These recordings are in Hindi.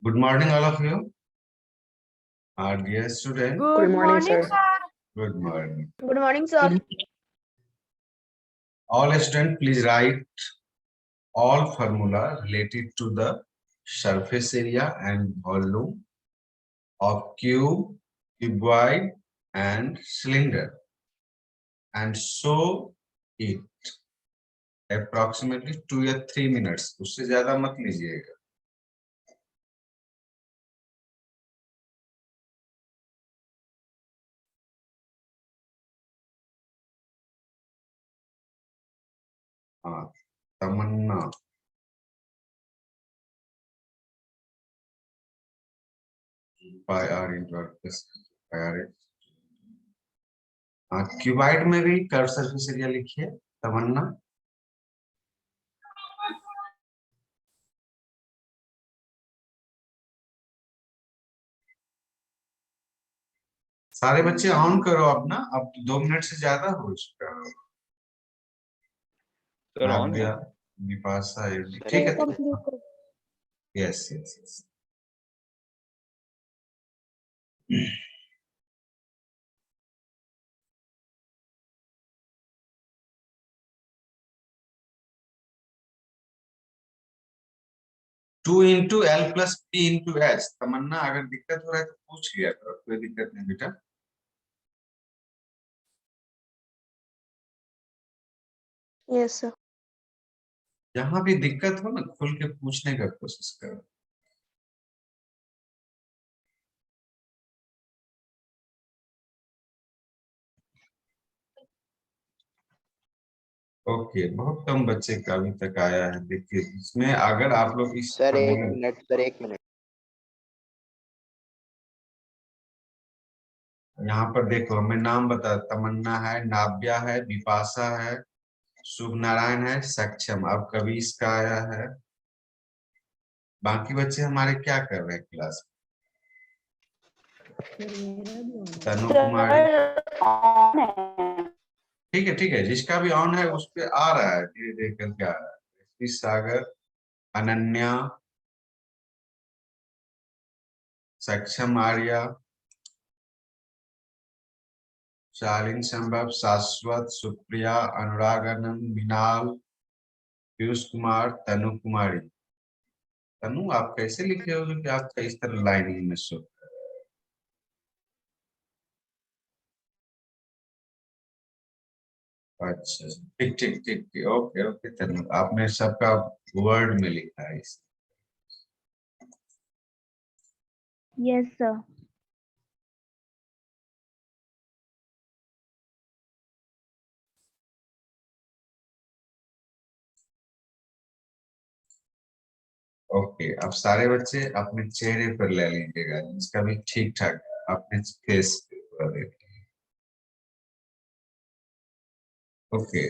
Good morning, all of you. Our dear student. Good morning, sir. Good morning. Good morning, sir. All students, please write all formula related to the surface area and volume of cube, cuboid, and cylinder, and show it approximately 2 या 3 minutes. उससे ज्यादा मत लीजिएगा. हाँ, तमन्ना. Pi r into r plus pi r. हाँ, क्यूबाइड में भी कर्व सरफेस एरिया लिखिए. तमन्ना. सारे बच्चे ऑन करो अपना. अब 2 मिनट से ज्यादा हो चुका है. विपाशा, ठीक है. Yes yes yes. 2 into L plus P into H. तमन्ना, अगर दिक्कत हो रहा है तो पूछ लिया करो. कोई दिक्कत नहीं बेटा. Yes, sir. जहां भी दिक्कत हो ना, खुल के पूछने का कोशिश करो. ओके, बहुत कम बच्चे का अभी तक आया है. देखिए, इसमें अगर आप लोग इस सर 1 मिनट, सर 1 मिनट. यहाँ पर देखो, मैं नाम बता. तमन्ना है, नाव्या है, विपाशा है, शुभ नारायण है, सक्षम. अब कभी इसका आया है. बाकी बच्चे हमारे क्या कर रहे हैं क्लास में? तनु कुमारी. ठीक है. जिसका भी ऑन है उस पे आ रहा है, धीरे धीरे करके आ रहा है. सागर, अनन्या, सक्षम, आर्या, शालीन, संभव, शाश्वत, सुप्रिया, अनुराग, आनंद, मिनाल, पीयूष कुमार, तनु कुमारी. तनु, आप कैसे लिखे हो कि आपका इस तरह लाइनिंग में शो? अच्छा, ठीक ठीक ठीक ठीक. ओके ओके तनु, आपने सबका वर्ड में लिखा है इसे. Yes, sir. ओके, अब सारे बच्चे अपने चेहरे पर ले लीजिएगा. इसका भी ठीक ठाक अपने फेस पे पूरा देखिए. ओके,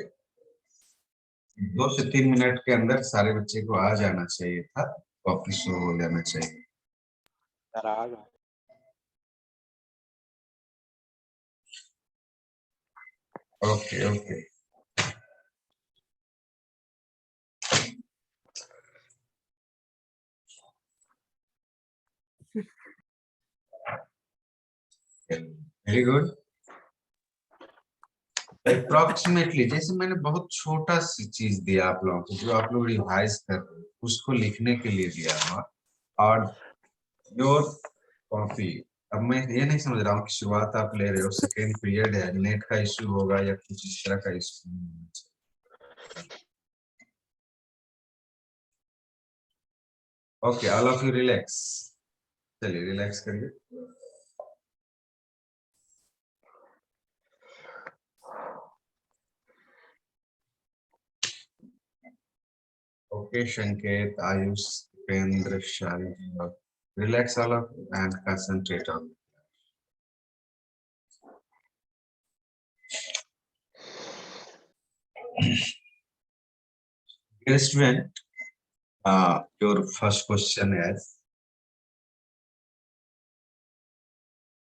2 से 3 मिनट के अंदर सारे बच्चे को आ जाना चाहिए था. कॉपी शो हो जाना चाहिए. सर आ गया. Okay okay. Very good. Approximately, जैसे मैंने बहुत छोटा सी चीज दिया आप लोगों को, जो आप लोग रिवाइज कर रहे हो, उसको लिखने के लिए दिया हुआ. और योर कॉपी. अब मैं ये नहीं समझ रहा हूँ कि शुरुआत आप ले रहे हो, सेकेंड पीरियड है, नेट का इश्यू होगा या कुछ इस तरह का issue. Okay, all of you relax. चलिए रिलैक्स करिए. ओके, संकेत, आयुष, उपेंद्र, शाली, relax all of you and concentrate on dear student. Your first question is,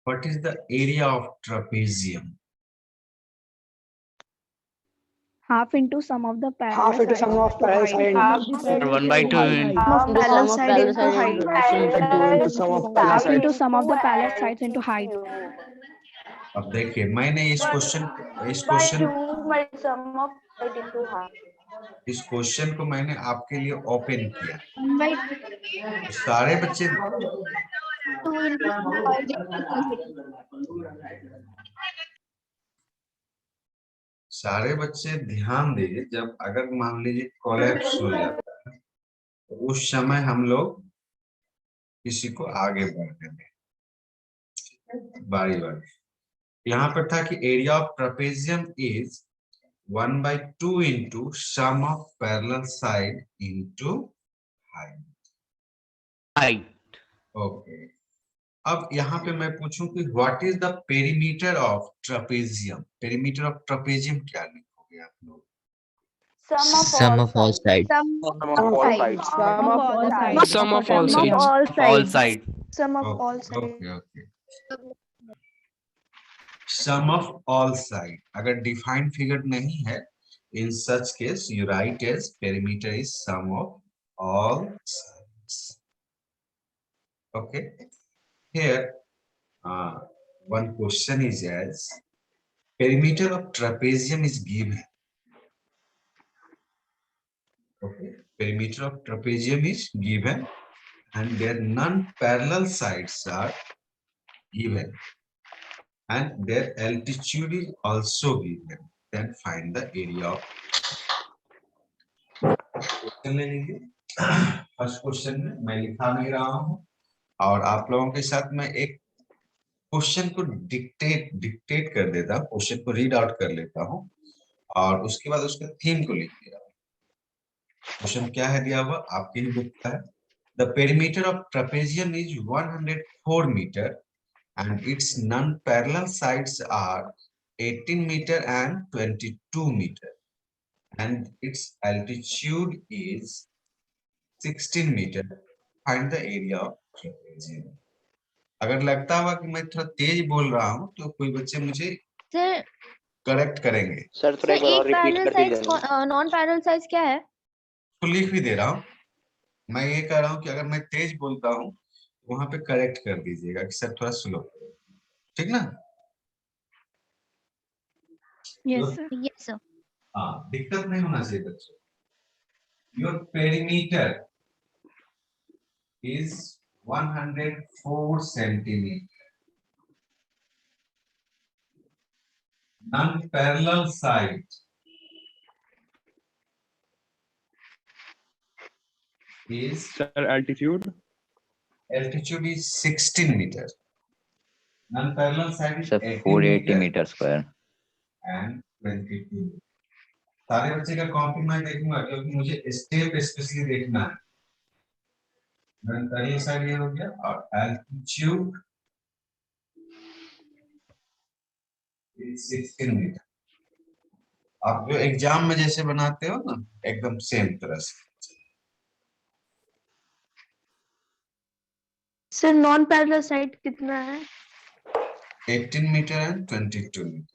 what is the area of trapezium? half into sum of the Half into sum of parallel side. Half One by two in of Into parallel sum of side parallel into side height. into Two into sum of parallel half side. into sum of the parallel sides into height. अब देखिए मैंने इस question Sum of height into height. इस क्वेश्चन को मैंने आपके लिए ओपन किया। 1 by तो सारे बच्चे 2 into सारे बच्चे ध्यान दीजिए, जब अगर मान लीजिए कोलैप्स हो जाता है तो उस समय हम लोग किसी को आगे बढ़ने दें, बारी बारी। यहाँ पर था कि area of trapezium is 1/2 into sum of parallel side into height। height. Okay, अब यहाँ पे मैं पूछूं कि what is the perimeter of trapezium. Perimeter of trapezium क्या लिखोगे आप लोग? sum of all sides. Sum of all sides. Sum of all sides. Sum of all sum of sides. all All sides. sides. Sum of all sides. Okay okay, sum of all side. अगर डिफाइंड फिगर नहीं है, in such case you write as perimeter is sum of all sides. Okay, here one question is as perimeter of trapezium is given। Okay, perimeter of trapezium is given and their non-parallel sides are given and their altitude is also given। Then find the area of question ले लीजिए। फर्स्ट क्वेश्चन में मैं लिखा नहीं रहा हूं और आप लोगों के साथ मैं एक क्वेश्चन को डिक्टेट कर देता हूं, क्वेश्चन को रीड आउट कर लेता हूं और उसके बाद उसके थीम को लिख दिया। क्वेश्चन क्या है दिया हुआ आपके ही बुक का है। The perimeter of trapezium is 104 metre and its non-parallel sides are 18 meter and 22 meter and its altitude is 16 meter। Find the area of trapezium। अगर लगता हुआ कि मैं थोड़ा तेज बोल रहा हूँ तो कोई बच्चे मुझे सर करेक्ट करेंगे। सर थोड़ा एक बार और एक रिपीट पैरेलल कर दीजिए। साइज नॉन पैरेलल साइज क्या है? तो लिख भी दे रहा हूँ। मैं ये कह रहा हूँ कि अगर मैं तेज बोलता हूँ तो वहां पे करेक्ट कर दीजिएगा कि सर थोड़ा स्लो, ठीक ना? Yes, sir. Yes sir. हाँ, दिक्कत नहीं होना चाहिए बच्चों। Your perimeter is 104 centimeter। Non-parallel side is Sir, altitude is 16 meter। Non-parallel side is Sir, 18 480 meter meter square. and 22। सारे बच्चे का कॉपी मैं देखूंगा क्योंकि मुझे स्टेप स्पेशली देखना है। Non-parallel side ये हो गया और altitude is 16 meter। आप जो एग्जाम में जैसे बनाते हो ना एकदम सेम तरह से। Sir, non-parallel side कितना है? 18 meter and 22 meter।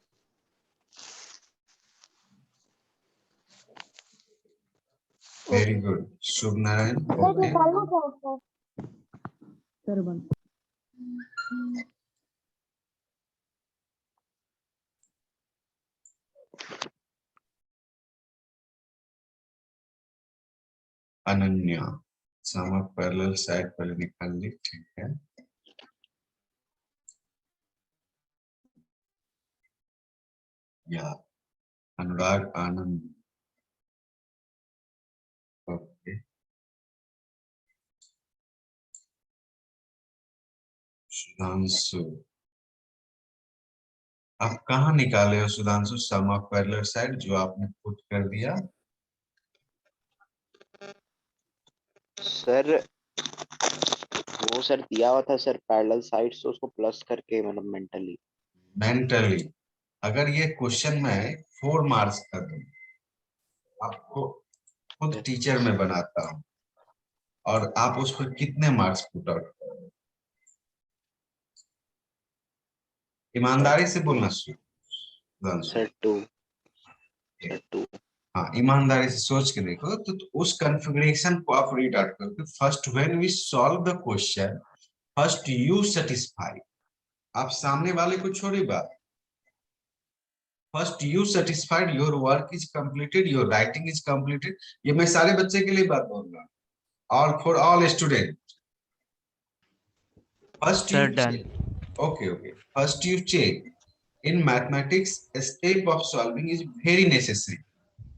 Very good, Shubh Narayan. Okay, Ananya sum of parallel side पहले निकाल ली, ठीक है। या अनुराग आनंद, ओके। सुधांशु, आप कहाँ निकाले हो सुधांशु सम ऑफ पैरेलल साइड जो आपने पुट कर दिया? सर वो सर दिया हुआ था सर पैरेलल साइड्स, तो उसको प्लस करके मतलब मेंटली अगर ये क्वेश्चन मैं 4 मार्क्स का दूं, आपको खुद टीचर में बनाता हूं और आप उस पर कितने मार्क्स पुट आउट करोगे? ईमानदारी से बोलना सुधांशु। सर 2 सर 2 हाँ, ईमानदारी से सोच के देखो तो उस कॉन्फ़िगरेशन को आप रीड आउट करो। First when we solve the question, first you satisfy. आप सामने वाले को छोड़िए बात, first you satisfied, your work is completed, your writing is completed. ये मैं सारे बच्चे के लिए बात बोल रहा हूँ, all for all student. First you Sir, done. okay, first you check in mathematics step of solving is very necessary।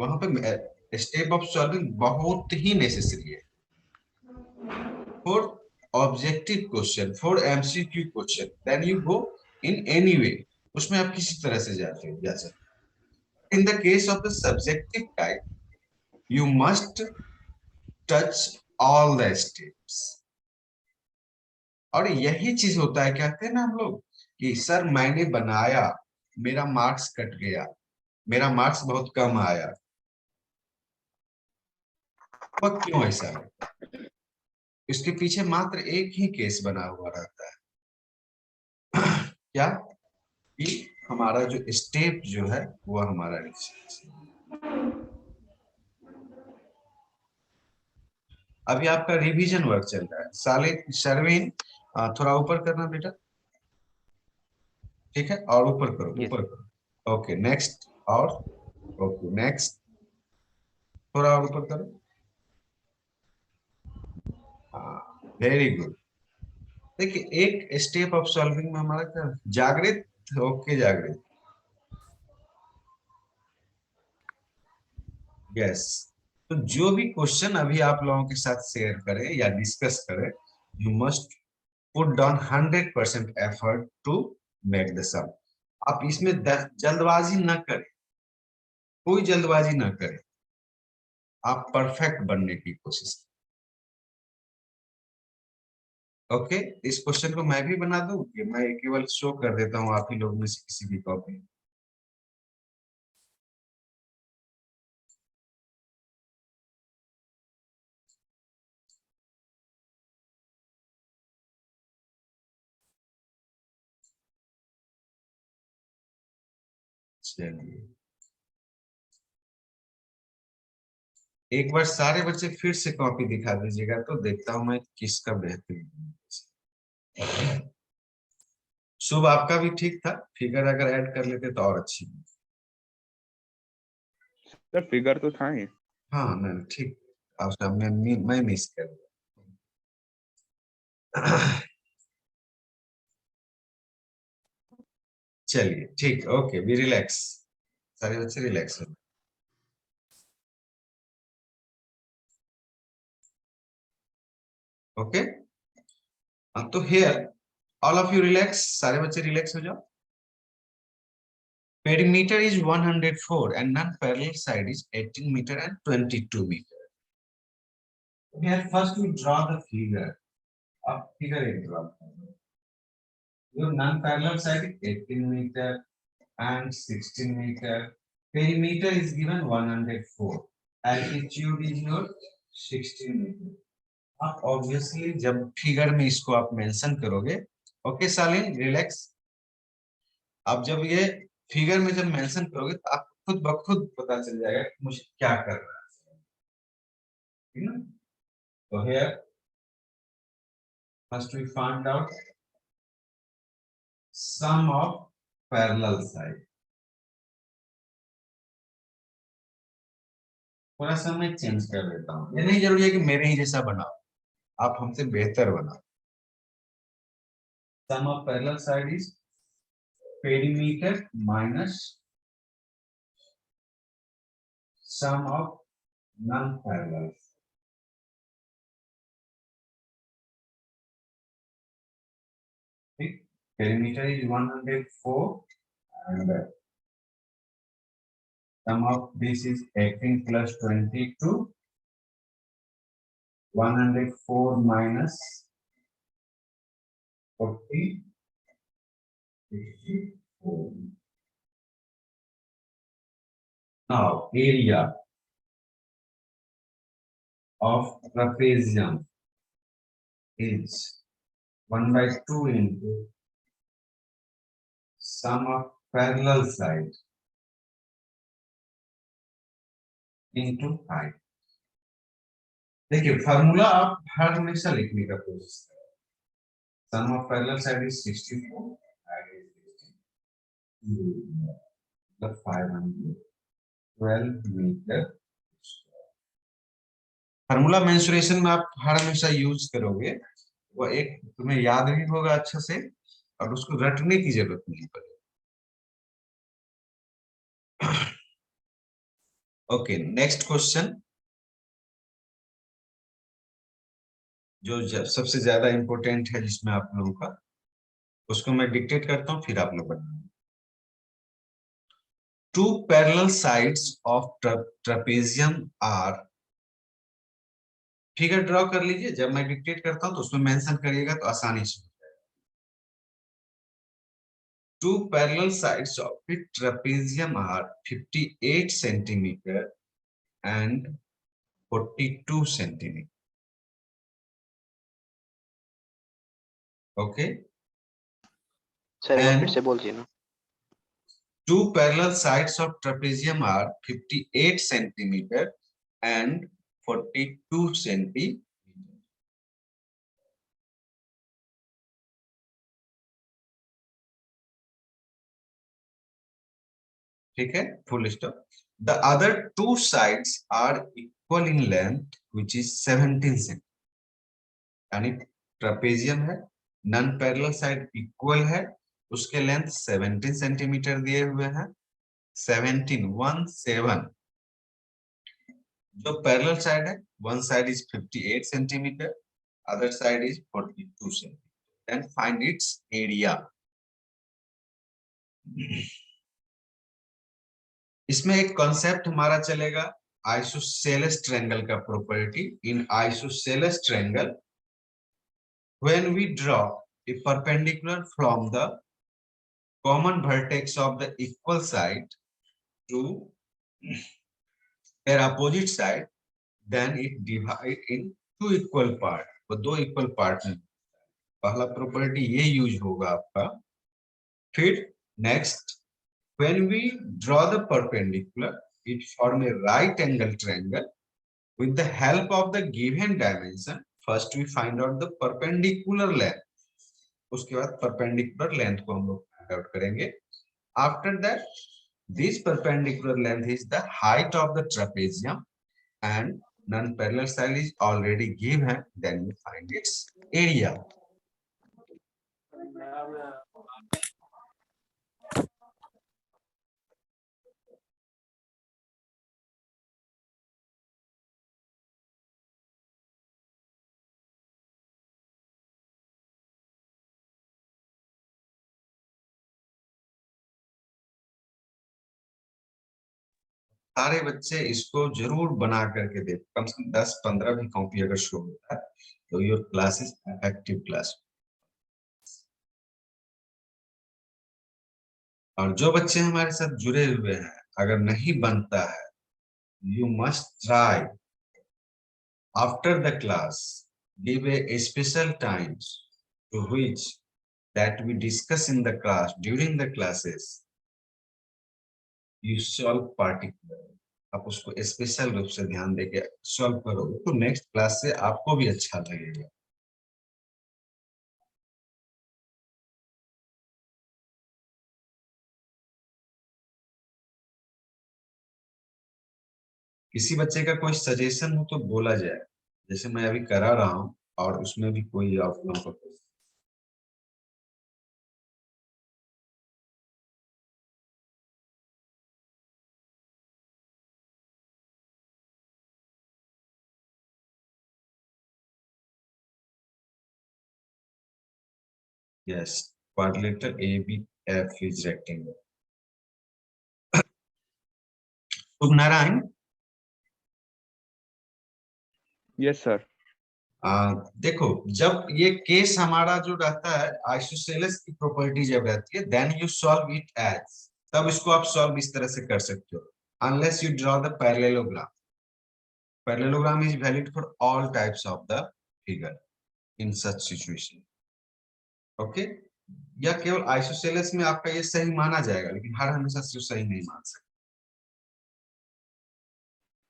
वहां पे स्टेप ऑफ सॉल्विंग बहुत ही नेसेसरी है for objective question, for MCQ question. Then you go in any way, उसमें आप किसी तरह से जाते हो जा सकते। In the case of the subjective type you must touch all the steps. और यही चीज होता है, कहते हैं ना हम लोग कि सर मैंने बनाया, मेरा मार्क्स कट गया, मेरा मार्क्स बहुत कम आया। वह क्यों ऐसा है? इसके पीछे मात्र एक ही केस बना हुआ रहता है क्या कि हमारा जो स्टेप जो है वो हमारा अभी आपका रिवीजन वर्क चल रहा है। साले शर्विन थोड़ा ऊपर करना बेटा, ठीक है, और ऊपर करो, Yes. ऊपर करो। ओके नेक्स्ट, और ओके नेक्स्ट, थोड़ा और ऊपर करो। Very good. देखिए एक स्टेप ऑफ सॉल्विंग में हमारा क्या, जागृत, ओके जागृत, यस। तो जो भी क्वेश्चन अभी आप लोगों के साथ शेयर करें या डिस्कस करें, you must put down 100% effort to make the sum. आप इसमें जल्दबाजी ना करें, कोई जल्दबाजी ना करें, आप परफेक्ट बनने की कोशिश करें। ओके, इस क्वेश्चन को मैं भी बना दूं कि मैं केवल शो कर देता हूं आप ही लोग में से किसी की कॉपी। चलिए एक बार सारे बच्चे फिर से कॉपी दिखा दीजिएगा तो देखता हूं मैं किसका बेहतरीन। शुभ आपका भी ठीक था, फिगर अगर ऐड कर लेते तो और अच्छी। सर फिगर तो था ही। हाँ नहीं ठीक, अब मैं मिस कर दिया। चलिए ठीक, ओके बी रिलैक्स, सारे बच्चे रिलैक्स हो। ओके तो here all of you relax, सारे बच्चे रिलैक्स हो जाओ। Perimeter is 104 and non-parallel side is 18 meter and 22 meter. Here first we draw the figure. Up figure एक draw करो। Your non-parallel side is 18 meter and 16 meter. Perimeter is given 104. Altitude is your 16 meter. आप obviously जब फिगर में इसको आप मेंशन करोगे, ओके सालिन रिलैक्स। अब जब ये फिगर में जब मेंशन करोगे तो आप खुद ब खुद पता चल जाएगा कि मुझे क्या करना है, ठीक है। तो here first we find out sum of parallel side। थोड़ा सा मैं चेंज कर देता हूँ, ये नहीं जरूरी है कि मेरे ही जैसा बनाओ, आप हमसे बेहतर बनाओ। sum of parallel side is perimeter minus sum of non-parallel। Perimeter is 104 and sum of this is 18 plus 22, 104 minus 40, 64. Now area of trapezium is 1/2 into sum of parallel side into height. देखिए फार्मूला आप हर हमेशा लिखने का कोशिश करें. Sum of parallel side is 64, height is 16, the 512 metre. Formula mensuration में आप हर हमेशा यूज करोगे, वो एक तुम्हें याद भी होगा अच्छे से और उसको रटने की जरूरत नहीं पड़ेगी. ओके, नेक्स्ट क्वेश्चन जो सबसे ज्यादा इंपॉर्टेंट है जिसमें आप लोगों का, उसको मैं डिक्टेट करता हूं फिर आप लोग बनाएंगे. Two parallel sides of trapezium are. Figure draw कर लीजिए, जब मैं डिक्टेट करता हूं तो उसमें मेंशन करिएगा तो आसानी से. Two parallel sides of the trapezium are 58 centimeter and 42 centimeter. Okay. Sir एक बार And फिर से बोलिए ना. two parallel sides of trapezium are 58 centimeter and 42 centimeter. ठीक है, full stop. The other two sides are equal in length, which is 17 centimeter. यानी ट्रेपेजियम है, नॉन पैरेलल साइड इक्वल है, उसके लेंथ 17 सेंटीमीटर दिए हुए हैं. 17 जो पैरेलल साइड है, one side is 58 centimetre, other side is 42 centimetre. Then find its area. इसमें एक कॉन्सेप्ट हमारा चलेगा आइसोसेलेस ट्रायंगल का property. In isosceles triangle when we draw a perpendicular from the common vertex of the equal side to their opposite side, then it divide in two equal part. वो दो equal part में पहला प्रॉपर्टी ये यूज होगा आपका. फिर next, when we draw the perpendicular, it form a right angle triangle with the help of the given dimension. First we find out the perpendicular length. उसके बाद perpendicular length को हम लोग find out करेंगे. After that, this perpendicular length is the height of the trapezium and non-parallel side is already given. Then we find its area. सारे बच्चे इसको जरूर बना करके देख, कम से कम 10-15 भी कॉपी अगर शो होता है तो your class is effective class. और जो बच्चे हमारे साथ जुड़े हुए हैं, अगर नहीं बनता है, you must try after the class, give a special times to which that we discuss in the class. During the classes you solve particular. आप उसको स्पेशल रूप से ध्यान देके सॉल्व करोगे तो नेक्स्ट क्लास से आपको भी अच्छा लगेगा. किसी बच्चे का कोई सजेशन हो तो बोला जाए, जैसे मैं अभी करा रहा हूं और उसमें भी कोई आप लोगों को yes, quadrilateral ABF is rectangle. Shubh Narayan. Yes sir. देखो, जब ये केस हमारा जो रहता है आइसोसेलेस की प्रॉपर्टी जब रहती है, then you solve it as, तब इसको आप सॉल्व इस तरह से कर सकते हो. Unless you draw the parallelogram. Parallelogram is valid for all types of the figure in such situation. Okay, या केवल आइसोसेलेस में आपका ये सही माना जाएगा, लेकिन हर हमेशा सही नहीं मान सकते.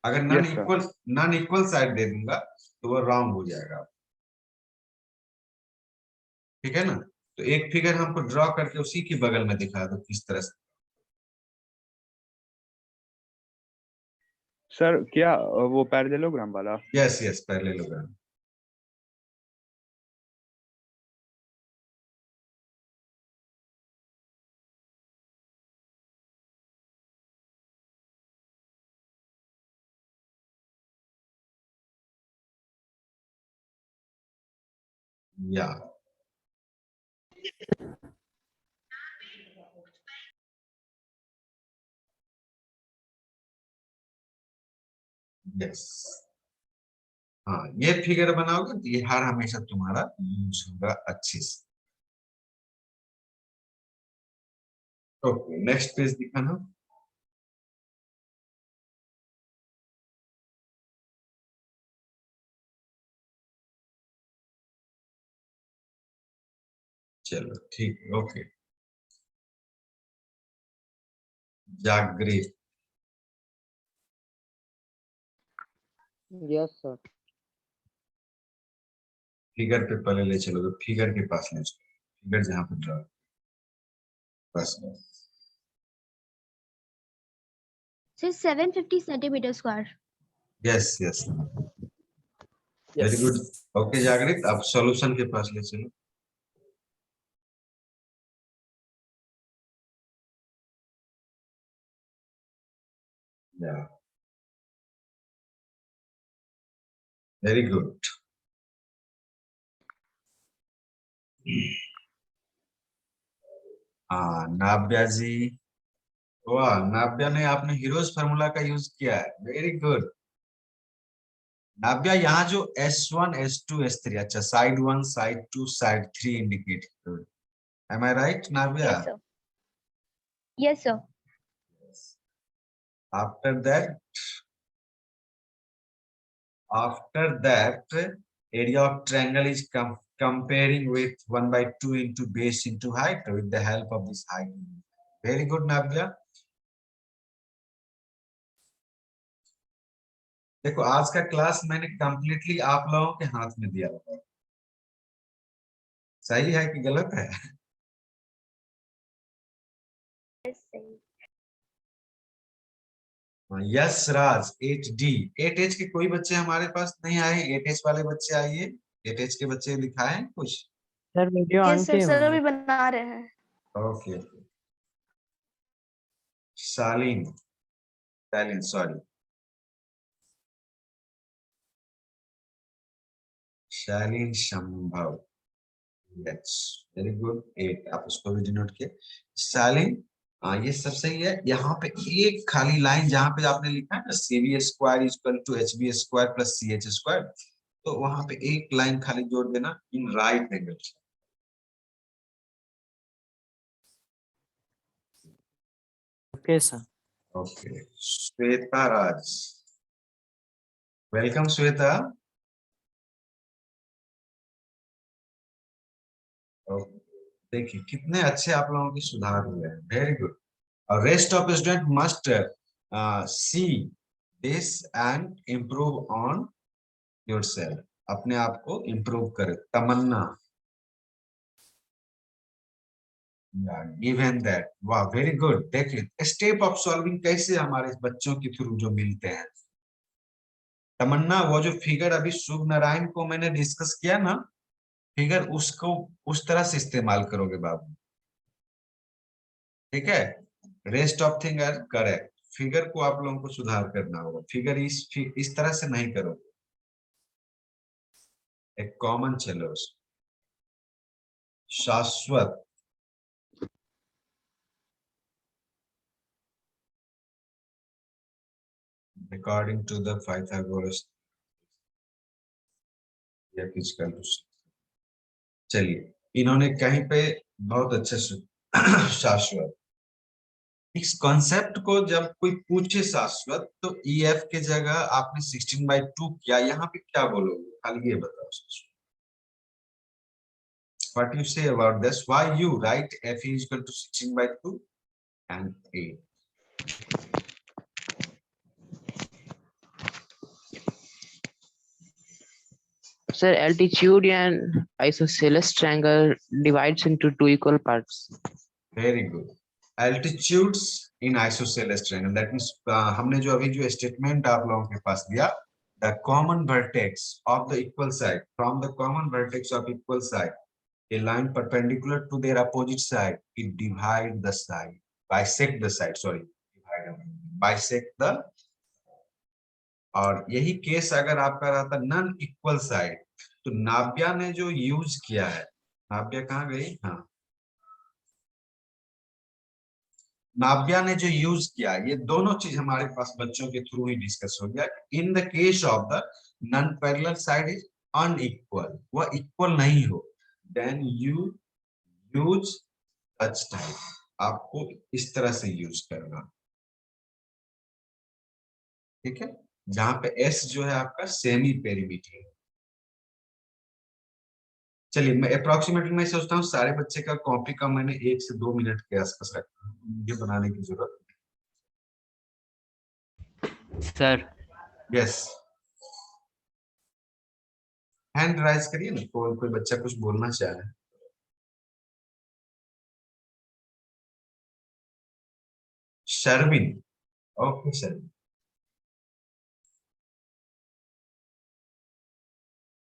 अगर Yes, sir. Non equal side दे दूंगा तो वो रॉन्ग हो जाएगा। ठीक है ना? तो एक फिगर हमको ड्रॉ करके उसी के बगल में दिखा दो किस तरह से। सर क्या वो पैरेललोग्राम वाला? Yes yes, parallelogram. या यस, हाँ ये फिगर बनाओगे तो ये हार हमेशा तुम्हारा यूज होगा अच्छे से। ओके, नेक्स्ट पेज दिखाना। चलो ठीक है, ओके। जागृत, यस सर। फिगर पे पहले ले चलो, तो फिगर के पास ले चलो, फिगर जहां पे ड्रॉ, बस बस। Sir, 750 centimeter square. Yes yes, very good. Okay जागृत, अब सॉल्यूशन के पास ले चलो। या वेरी गुड। हाँ नाव्या जी, वाह नाव्या ने आपने हीरोज फार्मूला का यूज किया है, वेरी गुड। नाव्या यहाँ जो S1 S2 S3, अच्छा side 1 side 2 side 3 indicate, am I right Navya? Yes, sir. Yes, sir. After that area of triangle is comparing with 1/2 into base into height with the help of this height. Very good Navya. देखो आज का क्लास मैंने कंप्लीटली आप लोगों के हाथ में दिया हुआ है, सही है कि गलत है? Yes, सही। यस राज 8D, 8H के कोई बच्चे हमारे पास नहीं आए, 8H वाले बच्चे आइए, 8H के बच्चे दिखाएं कुछ। Sir video Yes, sir, sir अभी बना रहे हैं। ओके, शालीन, शालीन सॉरी, शालीन संभव, यस वेरी गुड 8, आप उसको भी डिनोट किए। शालीन, हाँ ये सब सही है। यहाँ पे एक खाली लाइन जहाँ पे आपने लिखा है ना CV square equal to HB square plus CH square, तो वहां पे एक लाइन खाली जोड़ देना, in right angle. Okay sir. Okay, Shweta Raj, welcome Shweta. देखिए कितने अच्छे आप लोगों की सुधार हुए हैं, वेरी गुड। और rest of student must see this and improve on yourself, अपने आप को इम्प्रूव करें। तमन्ना, गिवन दैट, वाह वेरी गुड। देखिए स्टेप ऑफ सॉल्विंग कैसे हमारे बच्चों के थ्रू जो मिलते हैं। तमन्ना वो जो फिगर अभी शुभ नारायण को मैंने डिस्कस किया ना, फिगर उसको उस तरह से इस्तेमाल करोगे बाबू, ठीक है? Rest of thing are correct, figure को आप लोगों को सुधार करना होगा, फिगर इस तरह से नहीं करोगे, एक कॉमन चलो। शाश्वत, अकॉर्डिंग टू द पाइथागोरस या फिजिकल, चलिए इन्होंने कहीं पे बहुत अच्छे से शाश्वत, इस कॉन्सेप्ट को जब कोई पूछे शाश्वत तो EF के जगह आपने 16/2 किया, यहाँ पे क्या बोलोगे, खाली ये बताओ। What you say about this? Why you write F is equal to 16/2 and 8? Sir, altitude and isosceles triangle divides into two equal parts. Very good. Altitudes in isosceles triangle. That means हमने जो अभी जो statement आप लोगों के पास दिया, the common vertex of the equal side, from the common vertex of equal side, a line perpendicular to their opposite side, it divide the side, bisect the side. Sorry, bisect the. और यही केस अगर आपका रहता नॉन इक्वल साइड, तो नाव्या ने जो यूज किया है, नाव्या कहाँ गई? हाँ, नाव्या ने जो यूज किया, ये दोनों चीज हमारे पास बच्चों के थ्रू ही डिस्कस हो गया। In the case of the non parallel side is unequal, वह इक्वल नहीं हो, then you use touch type, आपको इस तरह से यूज करना, ठीक है, जहां पे एस जो है आपका सेमी पेरीमीटर है। चलिए, मैं अप्रोक्सीमेटली मैं सोचता हूँ सारे बच्चे का कॉपी का मैंने 1 से 2 मिनट के आसपास रखा है, मुझे बनाने की जरूरत। Sir, यस, हैंड राइज करिए ना, कोई बच्चा कुछ बोलना चाह रहा है। Sherwin, okay Sherwin,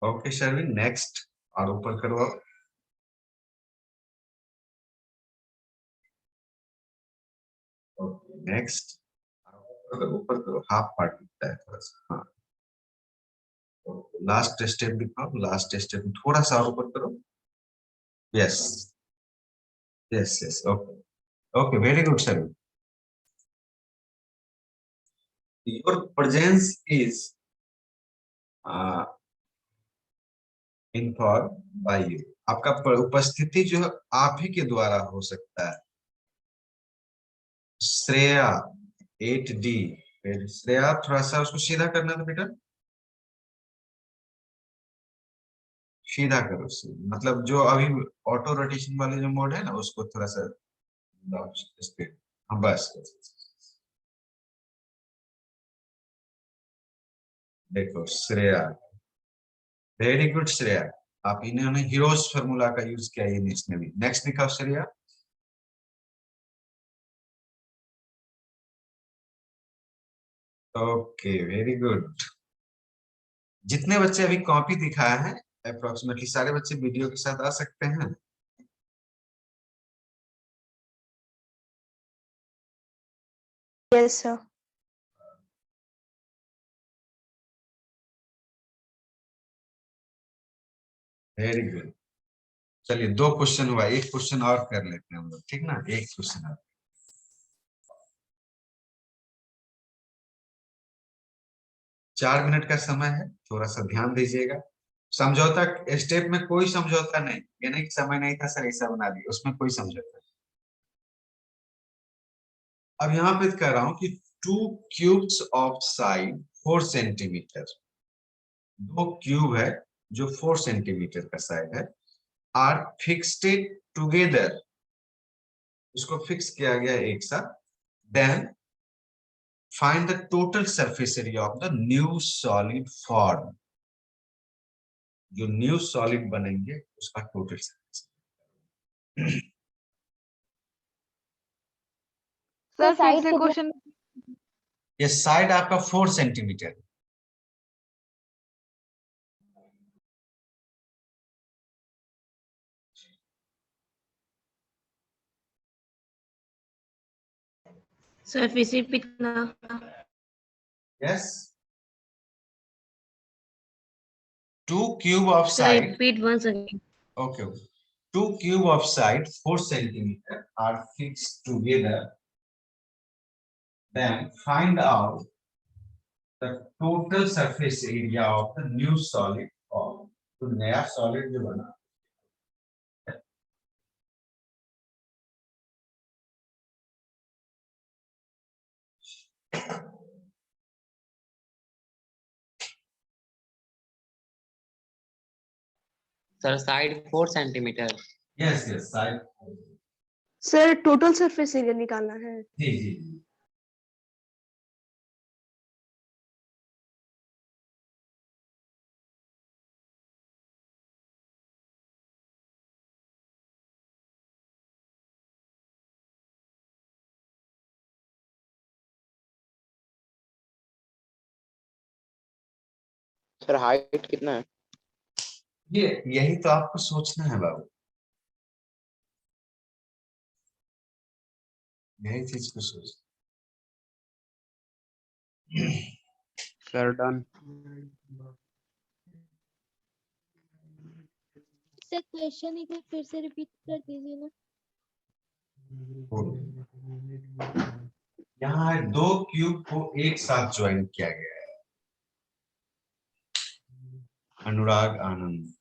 okay Sherwin, next. और ऊपर करो आप। ओके नेक्स्ट, ऊपर करो, हाफ पार्ट दिखता है थोड़ा सा। हाँ, लास्ट स्टेप दिखाओ, लास्ट स्टेप थोड़ा सा और ऊपर करो। Yes yes yes, okay okay, very good Sherwin. Your presence is inform bye you, आपका उपस्थिति जो है आप ही के द्वारा हो सकता है। श्रेया 8D, श्रेया थोड़ा सा उसको सीधा करना था बेटा, सीधा करो, मतलब जो अभी ऑटो रोटेशन वाले जो मोड है ना, उसको थोड़ा सा स्पीड। हाँ बस, देखो श्रेया, वेरी गुड श्रेया, आप इन्होंने हीरोज फार्मूला का यूज किया है इसने भी। नेक्स्ट दिखाओ श्रेया। Okay very good. जितने बच्चे अभी कॉपी दिखाए हैं अप्रोक्सीमेटली सारे बच्चे वीडियो के साथ आ सकते हैं। Yes, sir. Very good. चलिए 2 क्वेश्चन हुआ, एक क्वेश्चन और कर लेते हैं हम लोग, ठीक ना, एक क्वेश्चन और। 4 मिनट का समय है, थोड़ा सा ध्यान दीजिएगा। समझौता स्टेप में कोई समझौता नहीं, ये नहीं कि समय नहीं था सर ऐसा बना दिया, उसमें कोई समझौता नहीं। अब यहाँ पे कह रहा हूं कि 2 cubes of side 4 centimetre, 2 cube है जो 4 सेंटीमीटर का साइड है, आर फिक्स्ड टुगेदर, इसको फिक्स किया गया एक साथ, then find the total surface area of the new solid form, जो न्यू सॉलिड बनेंगे उसका टोटल सरफेस। सर फिर से क्वेश्चन। ये साइड आपका 4 centimetre, Sir, please repeat now. Yes, 2 cube of Sir, side, repeat once again. okay, 2 cube of side 4 centimeter are fixed together, then find out the total surface area of the new solid form, तो नया solid जो बना। sir, side 4 centimeter. Yes yes, side, sir total surface area निकालना है। जी जी जी। सर हाइट कितना है? ये यही तो आपको सोचना है बाबू, यही चीज को सोच। Sir done. सर क्वेश्चन एक बार फिर से रिपीट कर दीजिए ना। यहाँ है, दो क्यूब को एक साथ ज्वाइन किया गया है। अनुराग आनंद,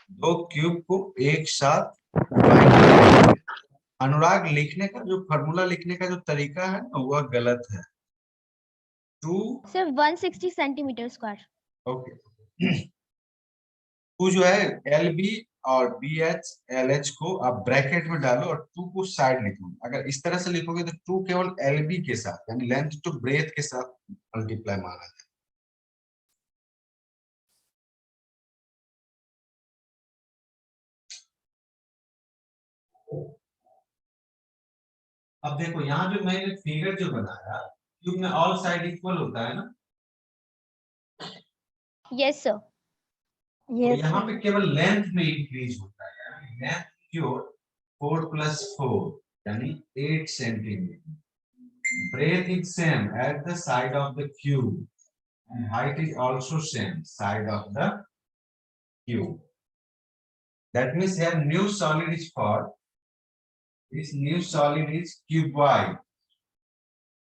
दो क्यूब को एक साथ ज्वाइन किया गया है। अनुराग, लिखने का जो फॉर्मूला लिखने का जो तरीका है ना वह गलत है। 2 sir 160 centimetre square. Okay, two जो है LB और BH LH को आप ब्रैकेट में डालो और 2 को साइड लिखो। अगर इस तरह से लिखोगे तो 2 केवल LB के साथ यानी लेंथ टू ब्रेथ के साथ मल्टीप्लाई माना जाए। अब देखो यहाँ जो मैंने फिगर जो बनाया, क्यूब में ऑल साइड इक्वल होता है ना, यस सर। तो Yes, यहाँ sir. पे केवल लेंथ में इंक्रीज होता है, यानी लेंथ क्योर 4 + 4 यानी 8 centimetre. Breadth is same at the side of the cube and height is also same side of the cube. That means here new solid is formed. This new solid is cuboid.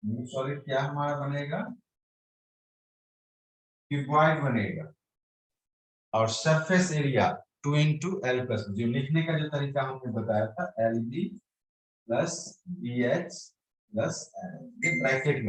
New solid क्या हमारा बनेगा? Cuboid बनेगा। और सरफेस एरिया 2 × L+, जो लिखने का जो तरीका हमने बताया था LB + BH + L, ये ब्रैकेट में